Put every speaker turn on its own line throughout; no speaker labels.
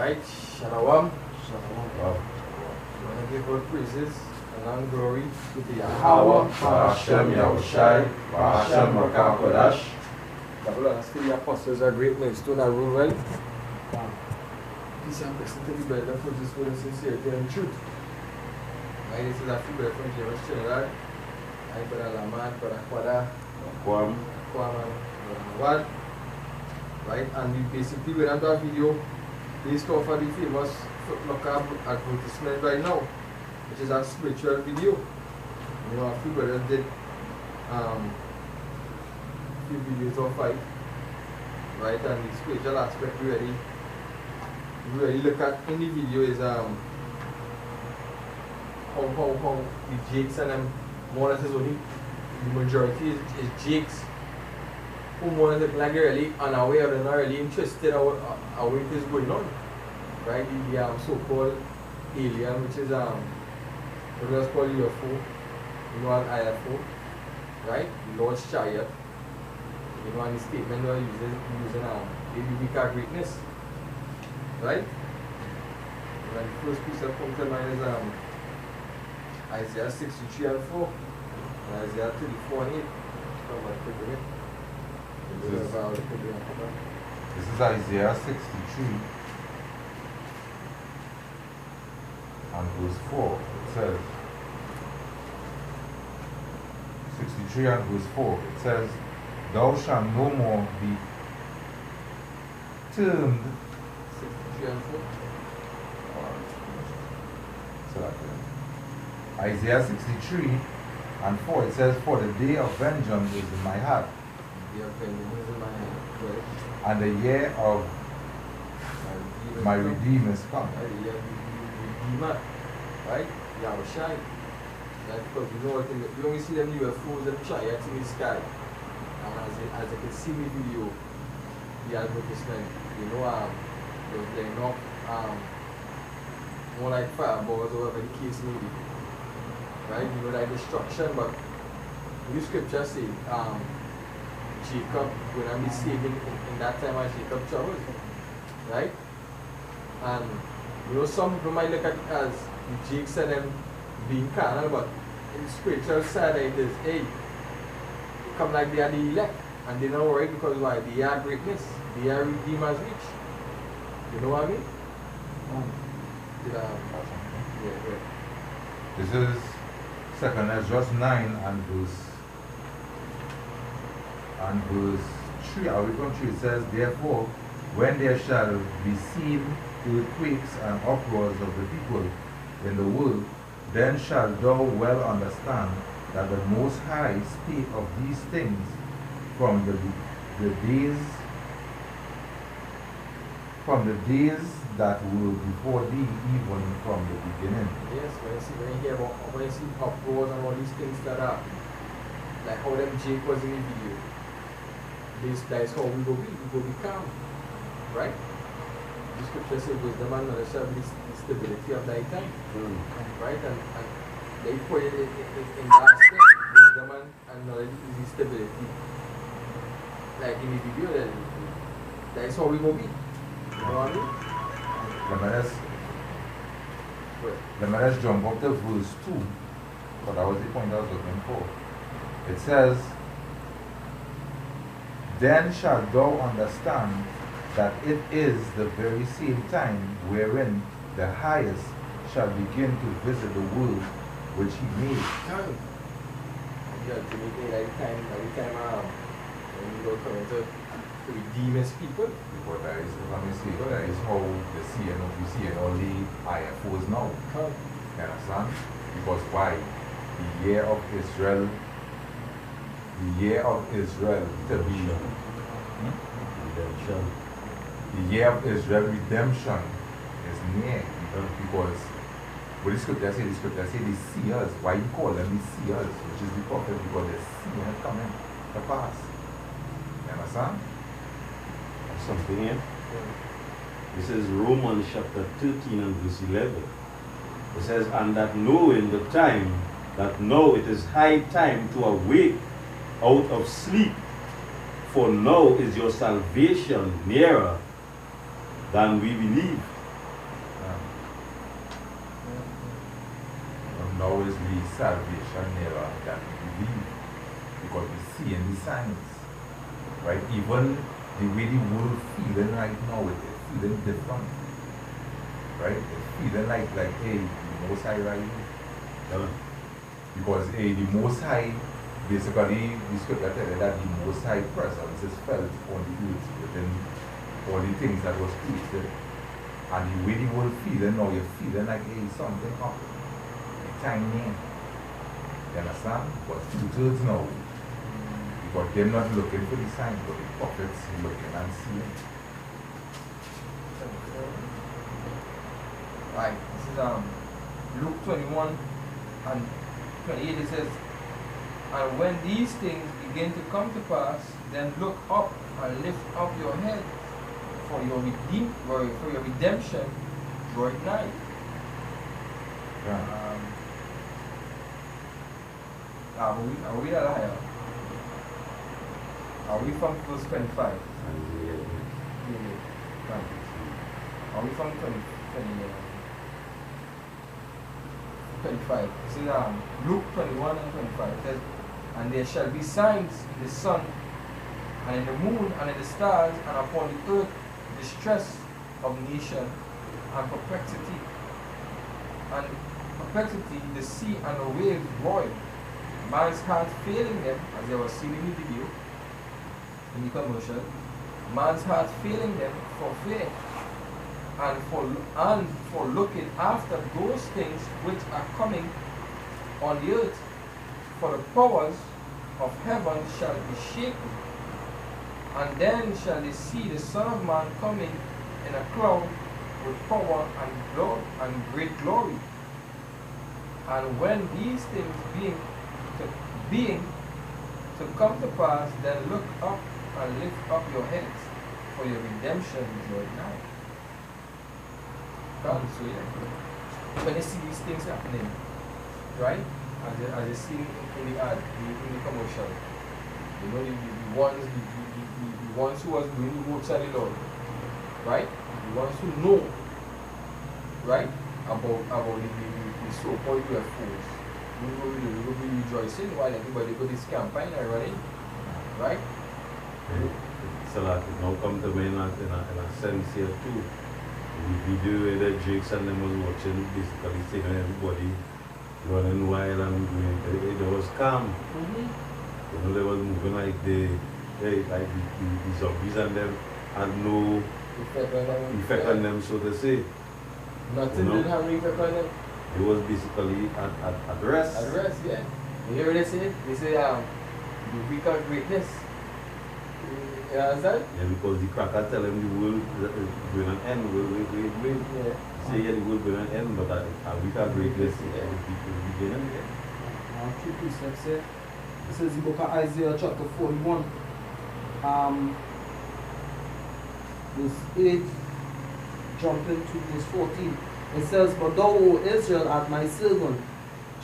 Alright, Shalom.
Shalom.
We want to give God praises and honor and glory to the
Yahweh,
Yahweh,
Hashem Yahushai, Hashem Makakodash.
the Lord has the apostles are great millstone and rule well. Peace and blessing to the brother for this word of sincerity and truth. Right, this is a few brother from James Trinidad. I brother Laman, brother Kwada,
Kwam.
Kwam and Nawad. Right, and we basically went into a video based off of the famous Foot Locker advertisement right now, which is a spiritual video. You know, a few brothers did few videos of fight, right? And the spiritual aspect we really look at in the video is how the Jakes and them more or less is only the majority is Jakes who more or less like really unaware or not really interested how it is going on. Right? The so-called alien, which is what was called UFO, you know, an IFO, right? Lord's chariot. You know, and the statement we're using biblical greatness, right? And the first piece that comes to mind is Isaiah 63 and 4, and Isaiah 34 and 8.
This is Isaiah 63 and verse 4. It says, 63 and verse 4, it says, Thou shalt no more be termed
63 and 4.
Isaiah 63 and 4, it says, For the day of vengeance is in my heart,
The day of vengeance is in my hand, right?
and the year of my Redeemer is come.
Right, the year of the Redeemer, right? Yahushai. Right? Because we know we only see them UFOs and chariots in the sky. And as you can see in the video, the advertisement, you know, they were playing up more like fireballs or whatever the case may be. Right? You know, like destruction, but the scripture say Jacob will not be saved in that time as Jacob travels. Right? And you know, some people might look at it as the Jakes and them being carnal, but in the spiritual side it is, hey, come like they are the elect, and they're not worried because why? They are greatness, they are redeemers rich. You know what I mean? Yeah.
This is 2nd Ezra 9 and verse 3. I will come to it says, Therefore, when there shall be seen earthquakes and uproars of the people in the world, then shalt thou well understand that the Most High spake of these things from the days that were before thee, even from the beginning.
Yes, when you hear about, when you see uproars and all these things that are, like how them Jake was in the video, that is how we go be calm, right? The scripture says wisdom and knowledge shall be the stability of thy time, right? And they put it in that aspect, wisdom and knowledge is the stability. Like in the video, that is how we go be. You know what I mean?
Let's jump up to verse 2, but that was the point I was looking for. It says, Then shalt thou understand that it is the very same time wherein the highest shall begin to visit the world which he made.
Yeah, to make it every time when you go coming to redeem his people.
Because that is, let me see, that is how the CNO, we see in all the IFOs now. You understand? Because why? The year of Israel to be redemption. The year of Israel redemption is near. Because what the scripture say? The scripture say the seers. Why you call them the seers, which is the prophet? Because they're seeing it coming to pass. You understand?
Something here. This is Romans chapter 13 and verse 11. It says, And that knowing the time, that now it is high time to awake out of sleep, for now is your salvation nearer than we believe.
now is the salvation era that we believe. Because we see in the signs. Right? Even the way the world feeling right now, it's feeling different. Right? It's feeling like hey, the Most High right here. Because the Most High, basically, the scripture tells you that the Most High presence is felt on the earth within all the things that was created. And the way the world feeling now, you're feeling like, hey, something happened. Time in. You understand? But 2/3 now. Because they're not looking for the signs, but the prophets looking and seeing.
Right, this is Luke 21 and 28. It says, and when these things begin to come to pass, then look up and lift up your head, for your redemption draweth nigh.
Yeah.
Are we at higher? Are we from verse 25? Are we from 25? This is Luke 21 and 25. It says, and there shall be signs in the sun, and in the moon, and in the stars, and upon the earth distress of nation, and perplexity. And perplexity, the sea and the waves roaring. Man's heart failing them, as they were seen in the video, in the commercial. Man's heart failing them for fear, and for looking after those things which are coming on the earth. For the powers of heaven shall be shaken, and then shall they see the Son of Man coming in a cloud with power and great glory. And when these things being to come to pass, then look up and lift up your heads, for your redemption is right now. So yeah, when you see these things happening, right, as you see in the ad, in the commercial, you know, the ones who was doing the works of the Lord, right, the ones who know, right, about the so-called UFOs, we will be rejoicing while everybody got this campaign and running, right?
So that it now come to me in a sense here too. The video where the Jakes and them was watching, basically saying everybody running wild and doing it was calm. You know, they was moving like the zombies, and them had no effect on them, so to say.
Nothing did have any effect on them.
It was basically at rest.
At rest, yeah. You hear what they say? They say, the weak of greatness. You understand?
Yeah, because the cracker tell them the world is going to end. Wait.
Yeah.
Say, yeah, the world going to end, but a week of greatness is beginning.
Two precepts here. This is the book of Isaiah chapter 41. Verse 8, jumping to verse 14. It says, but thou, O Israel, art my servant,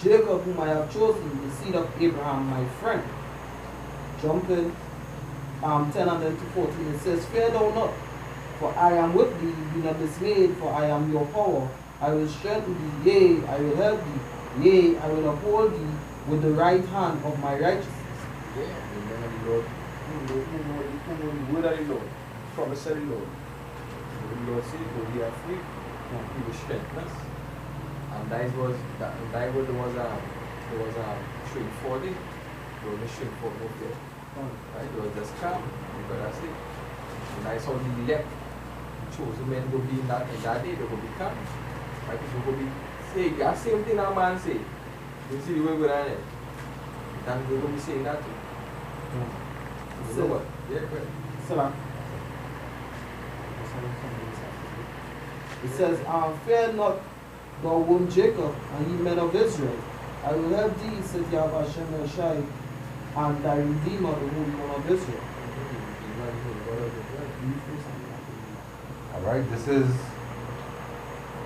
Jacob, whom I have chosen, the seed of Abraham, my friend. Jumping 10 and then to 14. It says, fear thou not, for I am with thee, be not dismayed, for I am your power. I will strengthen thee, yea, I will help thee, yea, I will uphold thee with the right hand of my righteousness.
Yeah, remember the Lord. Who know the Lord? Promise of the Lord. The Lord said, go ye are free. He will strengthen us. And that was there was a string for it. There was a string for it there. Right? There was just calm. Because that's it. And that's how the elect chosen men will be in that day, they will be calm. Right? People will be saying the same thing that man say. You see the way we're on it. And they will be saying that too. You know what? Yeah, good.
Salam. It says, fear not, thou womb Jacob, and ye men of Israel. I will help thee, said Yahweh Hashem El Shai, and thy Redeemer, the Holy One of Israel.
Alright, this is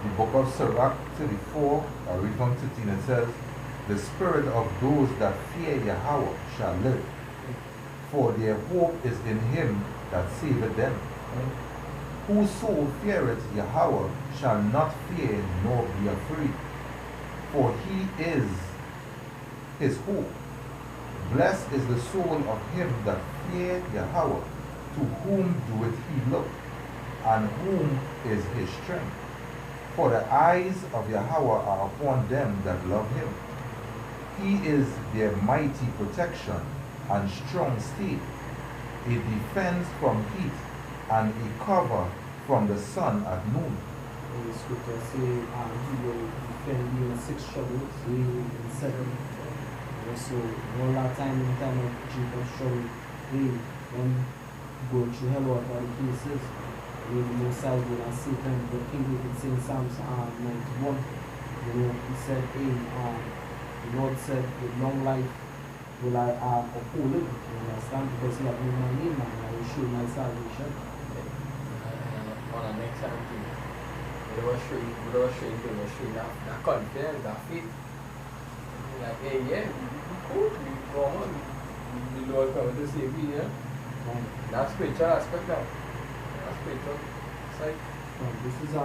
the book of Sirach 34, I read from 13. It says, the spirit of those that fear Yahweh shall live, for their hope is in him that saveth them. Whoso feareth Yahweh shall not fear nor be afraid. for he is his hope. Blessed is the soul of him that feareth Yahweh, to whom doeth he look, and whom is his strength. For the eyes of Yahweh are upon them that love him. He is their mighty protection and strong stay, a defense from heat, and a cover from the sun at noon.
In the scripture say, he will defend you in 6 troubles, you in 7. So, all that time in the time of Jacob's trouble, when going through hell or other places, the Most High will not see them. But King David say in Psalms 91, he said, the Lord said, with long life will I uphold him. You understand? Because he has known my name, and I will show my salvation.
On the next time, we will show you that confidence, that faith. Like, hey, yeah, we cool, we go on, the Lord coming to save you, yeah? That's spiritual aspect now. That's spiritual side.
This is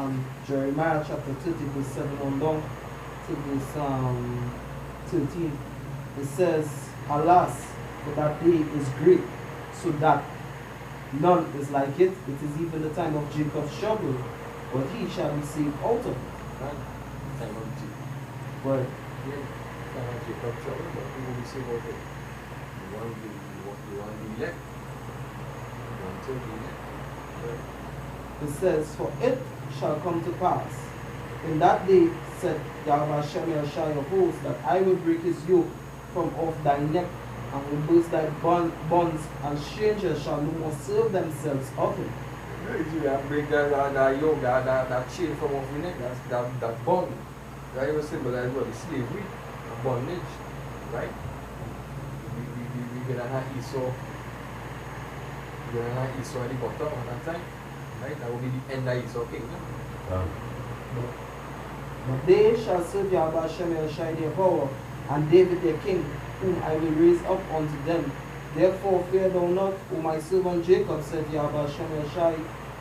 Jeremiah chapter 30, verse 7 on down to verse 13. It says, alas, for that day is great, so that none is like it. It is even the time of Jacob's trouble, but he shall be saved out of it.
Right? Time of Jacob.
But
Yeah, time of Jacob trouble, but who will be saved out of it? You want the elect. You want to be elect. Right?
it says, for it shall come to pass in that day, said Yahweh Shem Yahshai of hosts, that I will break his yoke from off thy neck, and will burst thy bonds, and strangers shall no more serve themselves of him.
You have break that yoke, that chain from off your neck, that bond. That even symbolize what? The slavery, the bondage, right? We're gonna have Esau. We're gonna have Esau at the bottom at that time, right? That will be the end of Esau kingdom.
But they shall serve Yahweh Shem Yahshai their power, and David their king, whom I will raise up unto them. Therefore fear thou not, O my servant Jacob, said Yahweh Shem Yahshai,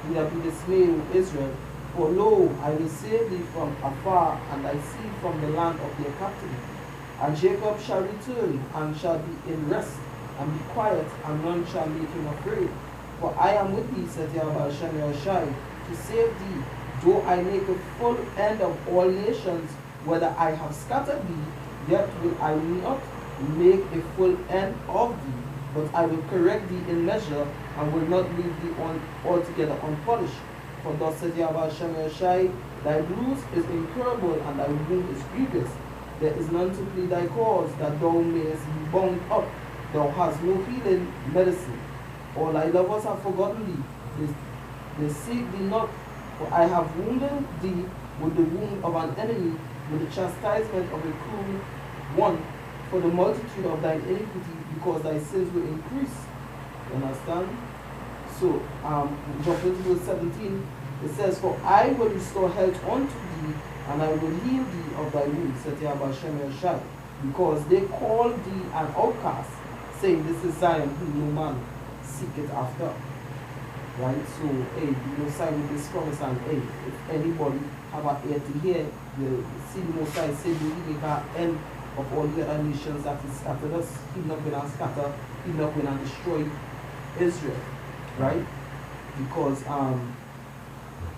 neither be dismayed, O Israel. For lo, I will save thee from afar, and thy seed from the land of their captivity. And Jacob shall return, and shall be in rest, and be quiet, and none shall make him afraid. For I am with thee, said Yahweh Shem Yahshai, to save thee, though I make a full end of all nations, whether I have scattered thee, yet will I not make a full end of thee, but I will correct thee in measure, and will not leave thee altogether unpunished. For thus said Yahweh Shem Yahshai, thy bruise is incurable, and thy wound is grievous. There is none to plead thy cause, that thou mayest be bound up. Thou hast no healing medicine. All thy lovers have forgotten thee. They seek thee not. For I have wounded thee with the wound of an enemy, with the chastisement of a cruel one, for the multitude of thine iniquity, because thy sins will increase. You understand? So, jump into verse 17. It says, for I will restore health unto thee, and I will heal thee of thy wounds, said Yahweh Shem Yahshai, because they call thee an outcast, saying, this is Zion, whom no man seeketh after. Right? So, hey, the Most High with this promise, and hey, if anybody have an ear to hear, the see the Most High say, we make an end of all the other nations that is scattered us. He's not going to scatter, he's not going to destroy Israel. Right? Because,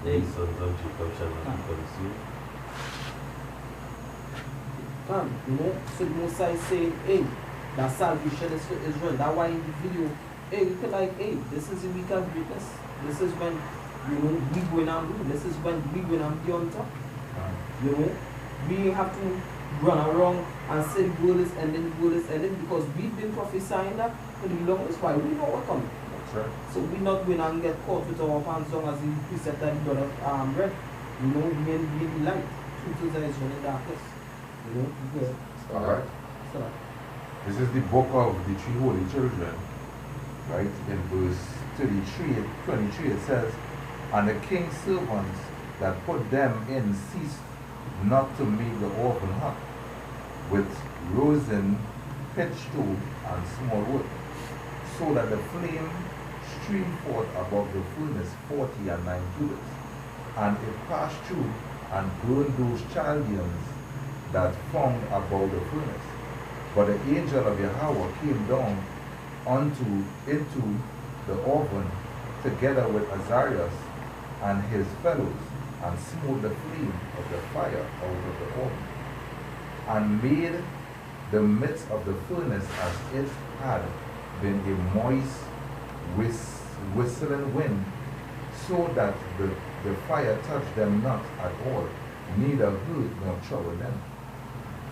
The sons of Jacob shall not be consumed.
you know, so the Most High say, hey, that salvation is for Israel. That's why in the video, hey, we could like, hey, this is the week of greatness. This is when, you know, we going and rule. This is when we going and be on top. You know, we have to run around and say the world is ending, because we've been prophesying that for the longest while. We know what's coming.
That's right.
So we're not going and get caught with our pants down as the precept that the God of read. You know, we in the light. Truth is running darkness. You know, good.
Alright.
So,
This is the book of the three holy children, right? In verse 23 it says, and the king's servants that put them in ceased not to make the oven hot with rosin, pitch stone, and small wood, so that the flame streamed forth above the furnace 40 and 9 cubits, and it passed through and burned those Chaldeans that found about the furnace. But the angel of Yahweh came down into the oven together with Azarias and his fellows, and smote the flame of the fire out of the oven, and made the midst of the furnace as it had been a moist whistling wind, so that the fire touched them not at all, neither hurt nor troubled them.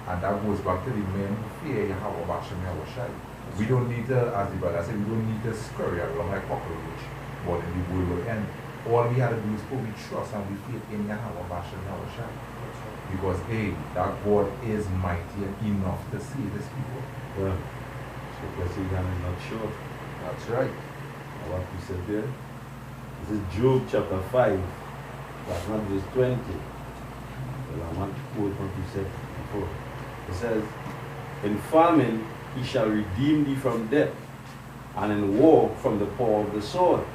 And that goes back to the men who fear Yahweh Bashem Yahushai. We don't need to, as the brother said, we don't need to scurry around like cockroach, but in the world will end. All we had to do is put we trust and we faith in Yahweh Bashem Yahushai. Because hey, that God is mighty enough to save his people.
Well, so President is not sure.
That's right.
What we said there. This is Job chapter 5, verse 1 verse 20. Well, I want to quote what you said before. It says, in famine he shall redeem thee from death, and in war from the power of the sword.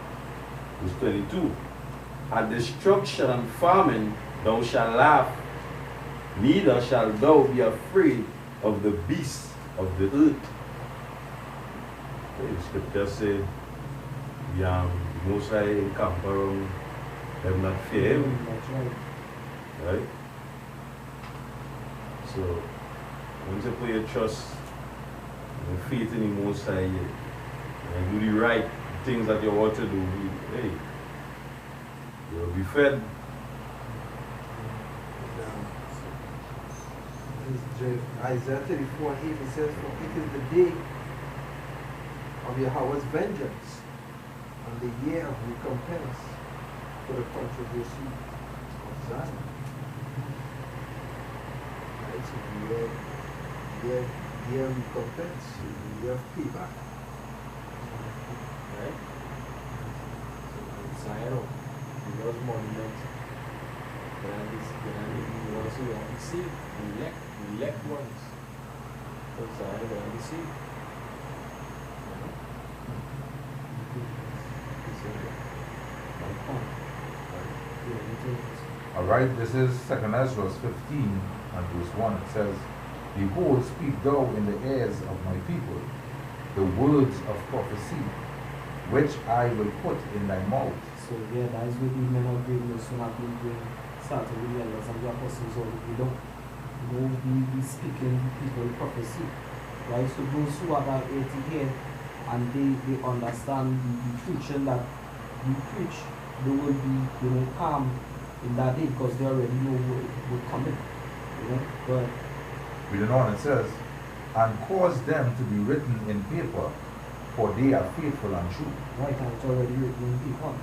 Verse 22. At destruction and famine thou shalt laugh, neither shalt thou be afraid of the beasts of the earth. The scripture said, Most High encamp around them that fear him.
That's right.
Right? So, once you put your trust and faith in the Most High, and do the right things that you want to do, hey, you'll be fed.
Isaiah 34 and 8, it says, for it is the day of Yahweh's vengeance and the year of recompense for the controversy of Zion. Right? So year recompense, year of payback.
Right? So Zion, he was monument. Then also you have to see elect ones. So Zion will be saved.
Alright, this is 2nd Ezra 15 and verse 1. It says, behold, speak thou in the ears of my people the words of prophecy, which I will put in thy mouth.
So yeah, that is what the men of greatness who have been doing, starting with the elders and the apostles all we don't. We speaking people prophecy. Right? So those who are that ear to hear and they understand the preaching that we preach, they will be calm in that day because they already know what will come in. But
Reading on, it says, and cause them to be written in paper, for they are faithful and true.
right, and it's already written in paper.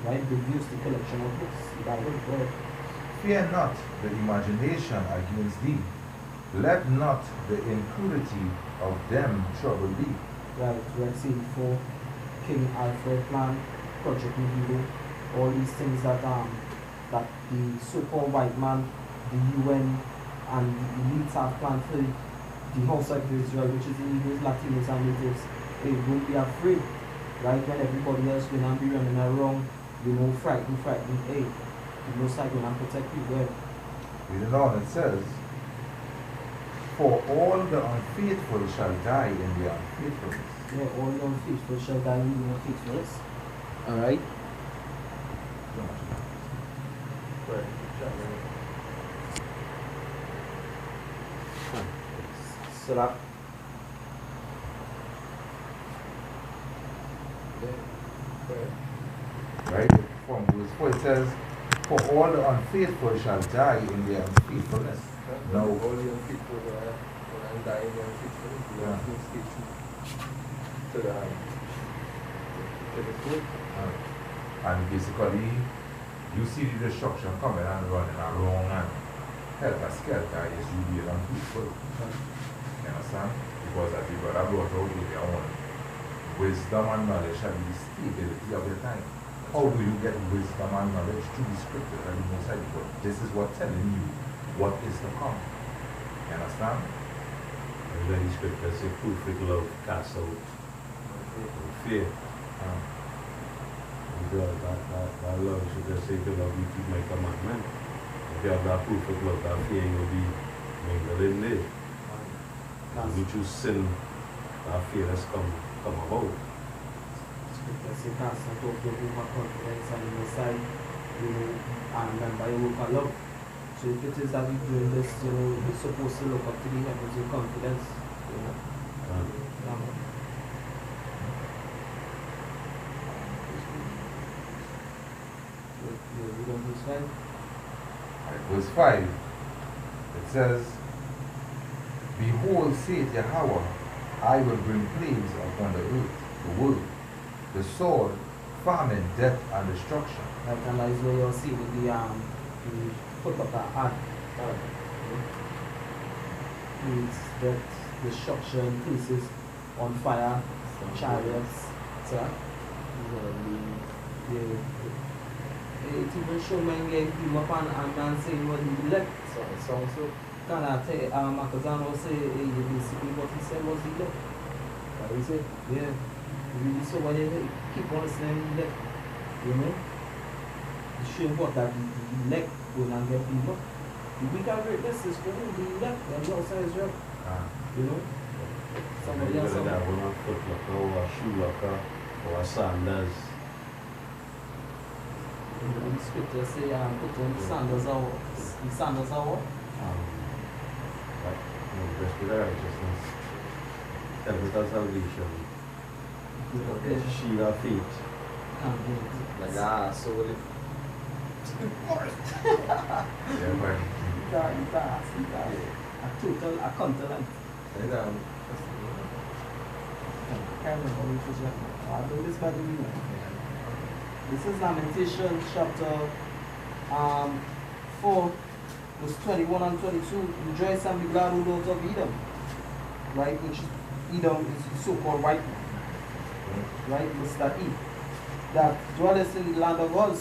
Right? They've used the collection of books, the Bible, right?
Fear not the imagination against thee. Let not the impurity of them trouble thee.
Right, let's see, for King Alfred plan, Project Megiddo, all these things that the so-called white man, the UN, and the elites have planned for the house of Israel, which is the Negroes, Latinos, and natives. They won't be afraid, right? When everybody else will not be running around, frightened, hey, the Most High gonna protect you, well.
Reading on, it says, for all the unfaithful shall die in their unfaithfulness.
Yeah, all the unfaithful shall die in their unfaithfulness. Alright?
Right.
So that
Right? From verse 4 it says, for all the unfaithful shall die in their unfaithfulness.
No,
No.
all the young people when I'm dying, young people, the young people speak to the food.
And basically, you see the destruction coming and running around and helter-skelter is you being unfaithful. You understand? Because as the brother brought out with their own wisdom and knowledge shall be the stability of your time. How do you get wisdom and knowledge? Through the scriptures and the Most High, because this is what telling you what is to come. You understand?
And then the scripture says, perfect love casts out fear. That love should just say to love you keep my commandment. If you have that perfect love, that fear will be mingle in there. Which you sin, our fear has come about.
Scripture say, cast not out your overconfidence and in the side, you know, and then by over love. So if it is that you're doing this, you know, you're supposed to look up to the heavens with confidence, you know. You read on verse 5?
Verse 5, it says, Behold, saith Yahweh, I will bring plagues upon the earth, the world, the sword, famine, death, and destruction.
Like, and that's where you'll see with the put up that ad. Means death, destruction, places on fire, chariots, etc. It even show men getting him up and man saying what he elect. So can I tell you, Makazano say basically what he said was elect. What he said? Yeah. Really so when you keep on listening elect, you know? It show what that the elect will not get people. We can read this is for who the elect and the outside Israel. You know? Somebody else.
Whether that one a foot locker or a shoe locker or a sandals.
The scripture say put on sandals or the sandals are what?
Like, breastplate of righteousness, helmet of salvation, shield of faith.
Like so will it.
Yeah, man.
A continent.
And,
I can't remember which was right. I'll do this by the new one. This is Lamentations chapter 4, verse 21 and 22. Rejoice and be glad, O daughters of Edom. Right, which Edom is the so-called white man. Right, Mr. E. That dwelleth in the land of Uz,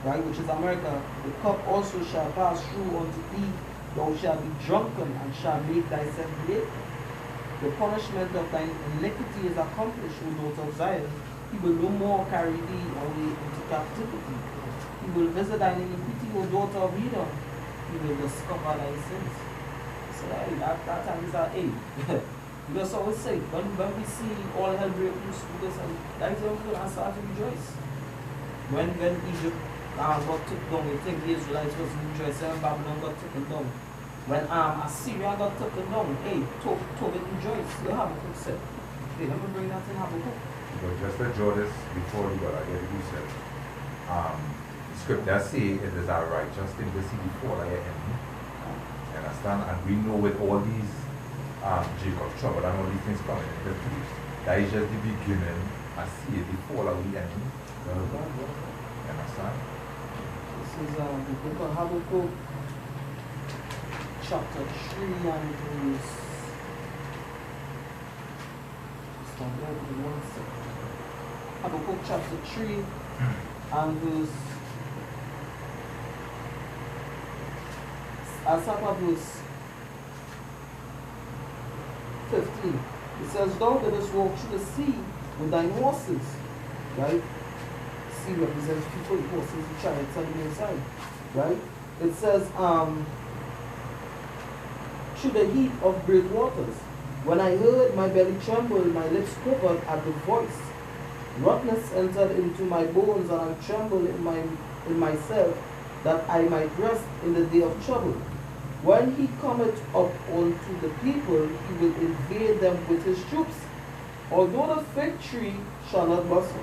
right, which is America. The cup also shall pass through unto thee. Thou shalt be drunken and shall make thyself late. The punishment of thine iniquity is accomplished, O daughter of Zion. He will no more carry thee away into captivity. He will visit thine iniquity, O daughter of Edom. He will discover thy sins. So that time is our aim. We just always say, when we see all hell break loose, that is when we will start to rejoice. When Egypt got took down, we think the Israelites was rejoicing when Babylon got taken down. When Assyria got taken down, hey, Tobit rejoice. You have a cook said. Hey, let me bring that in Habakkuk.
But just to draw this before you got to get it, you said, scripture say it is our righteous thing to see before like enemy. You understand? And we know with all these Jacob's trouble and all these things coming into place, that is just the beginning and see it before like we enemy. You understand?
This is the book of Habakkuk, chapter 3 and verse. Habakkuk chapter 3 and verse. I'll start at verse 15. It says, Thou didst walk through the sea with thine horses, right? Sea represents people, horses, the chariots on the inside, right? It says, through the heat of great waters. When I heard, my belly trembled, my lips quivered at the voice. Rottenness entered into my bones, and I trembled in myself, that I might rest in the day of trouble. When he cometh up unto the people, he will invade them with his troops. Although the fig tree shall not blossom,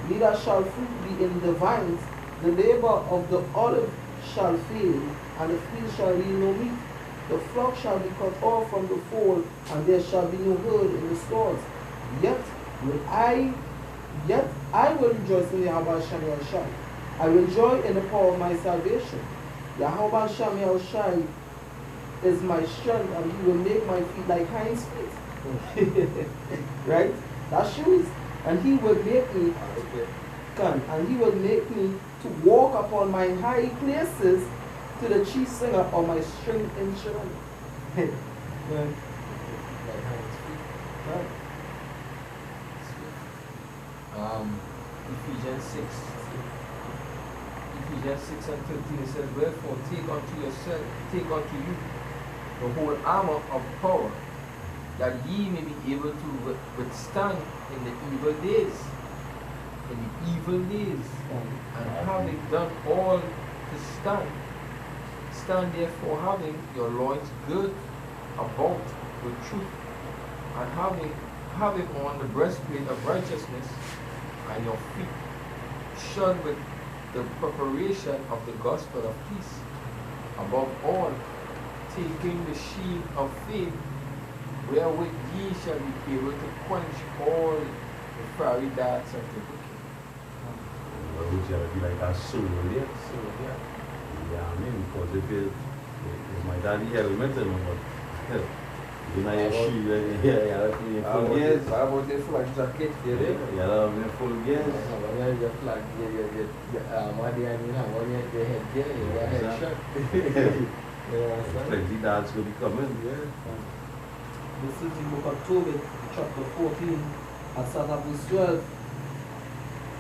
neither shall fruit be in the vines, the labor of the olive shall fail, and the field shall yield no meat. The flock shall be cut off from the fold, and there shall be no herd in the stores. Yet I will rejoice in Yahweh Shem Shai. I will joy in the power of my salvation. Yahweh Shem Shai is my strength, and he will make my feet like hinds feet. Right? That's shoes. And he will make me and he will make me to walk upon my high places, to the chief singer of my string instrument. Right.
Ephesians 6. Ephesians 6 and 13, it says, Wherefore take unto you the whole armor of power, that ye may be able to withstand in the evil days. In the evil days. And having done all to stand, stand therefore having your loins girt about with truth, and having on the breastplate of righteousness, and your feet shod with the preparation of the gospel of peace. Above all, taking the shield of faith, wherewith ye shall be able to quench all the fiery darts of the wicked.
Which will be like a soldier.
So, yeah.
Yeah, I mean, because if my daddy helmet, but you know, your shoe, yeah, full gears.
What about the flag jacket?
Yeah, full gears.
The flag, what they mean, what they head gear, your head shot.
Plenty dads will be coming.
Yeah.
This is the book of Tobit, chapter 14, and start at verse 12.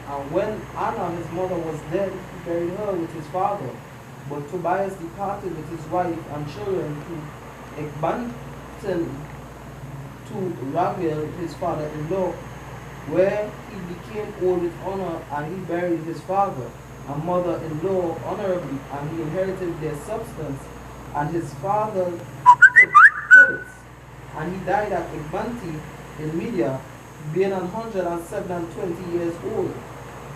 And when Anna, his mother, was dead, he buried her with his father. But Tobias departed with his wife and children to Ecbatana, to Raguel, his father-in-law, where he became old with honor, and he buried his father and mother-in-law honorably, and he inherited their substance, and his father took it. And he died at Ecbatana in Media, being 127 years old.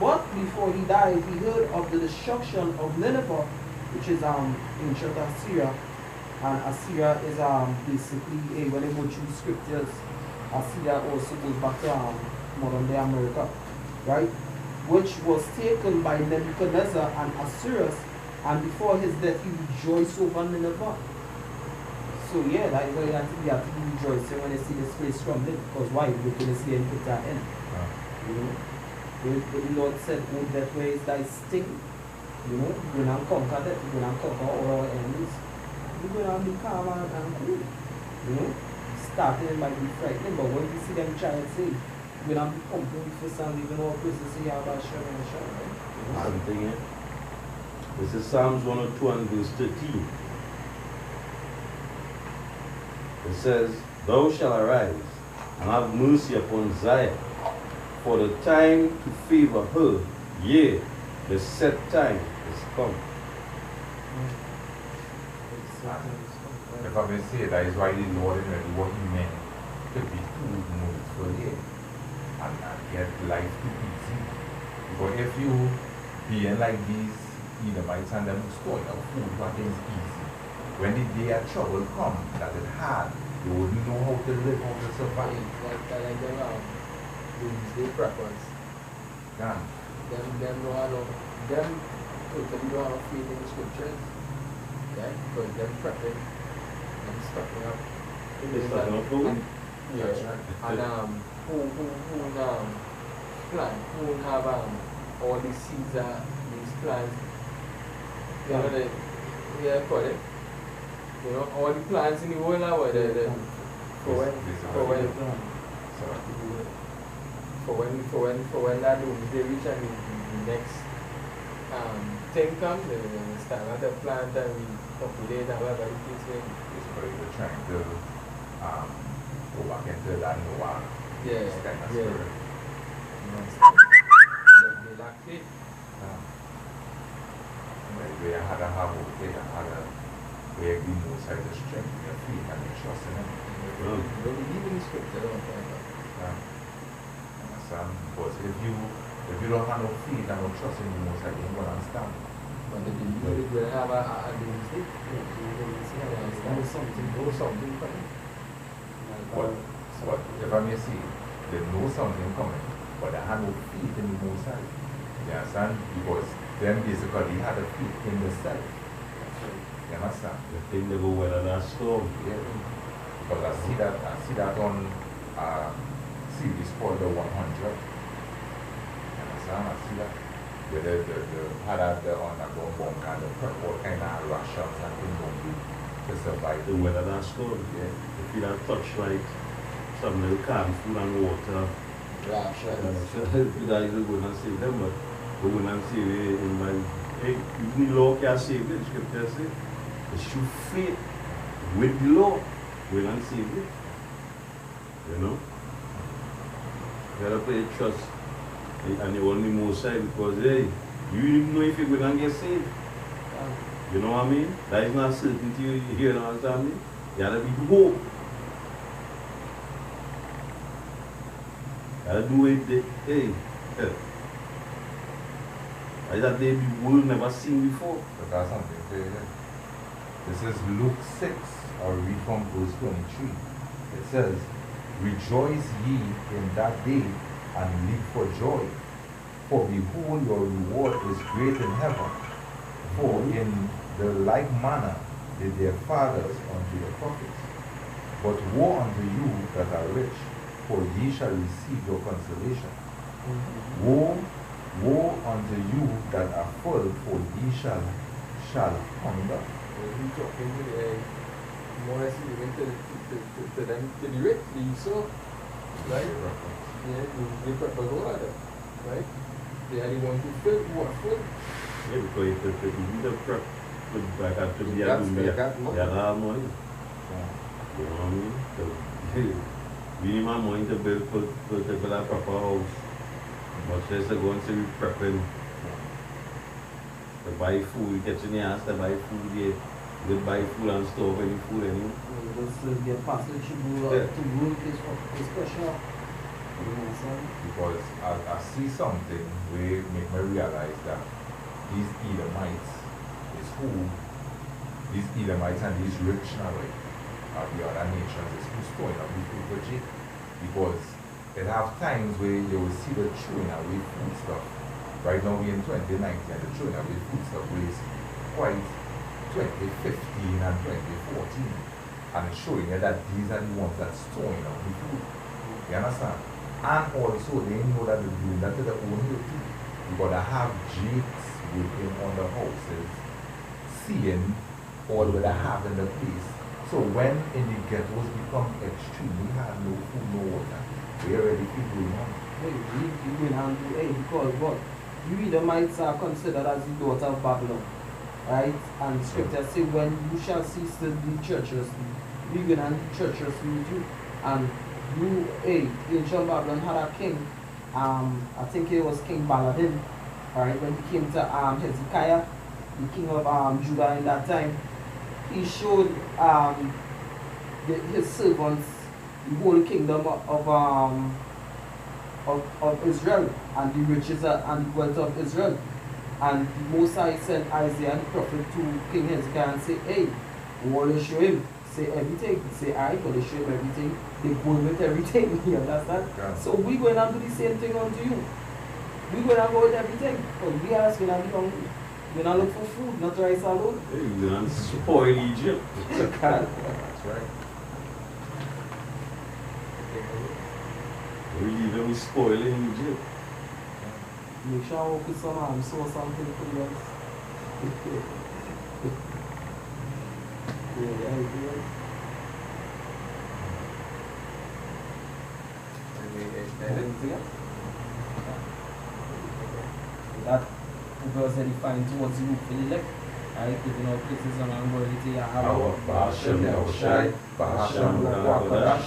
But before he died, he heard of the destruction of Nineveh, which is ancient Assyria. And Assyria is basically, when you go through scriptures, Assyria also goes back to modern day America, right? Which was taken by Nebuchadnezzar and Assyrius, and before his death he rejoiced over Nineveh. So yeah, that is why you have to be rejoicing when you see this place crumbling, because why? You're going to see him put that in. You know? The Lord said, oh, that way is thy sting. You know, you're going to conquer that, you're going to conquer all our enemies. You're going to be calm and cool. You know, starting it might be frightening, but when you see them try and say, you're going to be pumping with fist and leaving all places, so you have a shot and a shot, right? You know?
Something, yeah. This is Psalms 102 and verse 13. It says, thou shalt arise and have mercy upon Zion, for the time to favor her, yea, the set time is come.
If I may say, that is why the Lord already what he meant to be too moveful here and get life too easy. But if you being like these Edomites and them storing up food, what is easy? When the day of trouble comes, that is hard, you wouldn't know how to live, how to survive.
Like them doomsday preppers.
Yeah.
Them totally don't have faith in the scriptures. Yeah, because them prepping, them stocking up.
They stocking up food?
Yeah,
That's right.
and who have all these seeds, these plants. You know the, yeah, call it. You know, all the plants in the world now, for when that doomsday reach and the next thing comes, they start another plant and we populate and whatever it is.
Basically, they're trying to go back into that Noah
Yeah,
kind of
yeah.
spirit.
You know, they lack faith.
They had a have they had a where the most had the strength in your feet and you trust in him.
They don't believe in the scripture, don't they?
Understand? Because if you don't have no faith and no trust in the most high, you don't understand.
But they believe that it will have a doomsday. Know something coming.
But if I may say, they know something coming, but they have no faith in the most high. You understand? Because then basically had a faith in the self. You understand?
The thing they go weather that storm.
Yeah. Because I see that on series called the 100. You understand? I see that. Where the had that on a bomb kind of all kind of rations and things on you to survive.
The weather that storm.
Yeah.
If you have touch like some little canned food and water, you guys will go and save them, but we will not save it in my. The law can save it, the scripture says. It's through faith. with the law, will and save you. You know? You gotta play trust and you only more side because hey, you didn't know if you're gonna get saved. You know what I mean? That is not certainty you know understand me? You gotta be hope. You gotta do it hey. Like that they the world never seen before.
But that's something to you. This is Luke 6, or read from verse 23. It says, Rejoice ye in that day, and leap for joy. For behold, your reward is great in heaven. For in the like manner did their fathers unto the prophets. But woe unto you that are rich, for ye shall receive your consolation. Woe unto you that are full, for ye shall hunger.
He talking more or less even to them, to the rich, the Esau, right? Yeah, they prep a whole lot of them, right? They are the ones who are full.
Yeah, because if the prep would back up to the
That's
other,
they got money.
you have money. You know what I mean? So, we need my money to build a proper house. Much less to go and say we prepping. To buy food, get in the house to buy food, yeah. You can buy food and store any food anymore.
Just get past the chibu to room is special.
Because I see something where make me realize that these Edomites is who, these Edomites and these rich now, the other nations is who's throwing up these people cheap. Because it have times where you will see the throwing away food stuff. Right now we're in 2019 and the throwing away food stuff is quite 2015 and 2014. And it's showing you that these are the ones that's throwing out the food. You understand? And also they know that they're doing that to their own way too. You gotta have jakes working on the houses, seeing all that they have in the place. So when in the ghettos become extremely hard, no food, no water, we already feel going on.
Hey, you will handle because what? You Edomites are considered as the daughter of Babylon. Right? And scripture say when you shall cease to be treacherously, we will handle treacherously with you. And you, ancient Babylon had a king, I think it was King Baladan, alright, when he came to Hezekiah, the king of Judah in that time, he showed his servants the whole kingdom of Israel and the riches and the wealth of Israel. And Moses sent Isaiah the prophet to King Hezekiah and say, hey, what will show him? Say everything. Say, alright, going to show him everything. They go with everything. You understand?
Yeah.
So we're going to do the same thing unto you. We're going to go with everything. Because we are going to be hungry. We're going to look for food, not rice alone.
Hey, you're going to spoil Egypt.
That's right.
We even spoiling Egypt.
Make sure I work with some saw something for you guys. Yeah. Anything else? That was very fine towards you for the elect. I giving out places on Angolity,
Bahashem Yahushai, Bahashem Yahushai.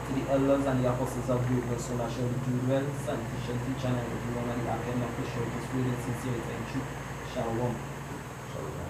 To the elders and the apostles of greatness, so that shall be do well, sanctification, teach and everyone and the academy of the church is real in sincerity and truth. Shalom.
Shalom.